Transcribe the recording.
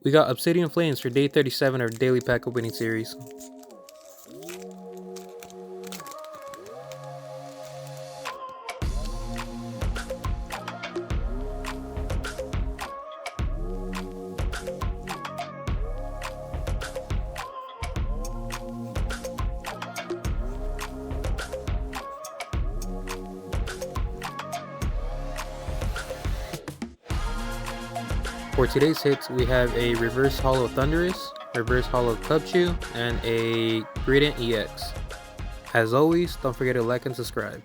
We got Obsidian Flames for day 37 of daily pack opening series. For today's hits, we have a Reverse Hollow Thundurus, Reverse Hollow Cubchoo, and a Gradient EX. As always, don't forget to like and subscribe.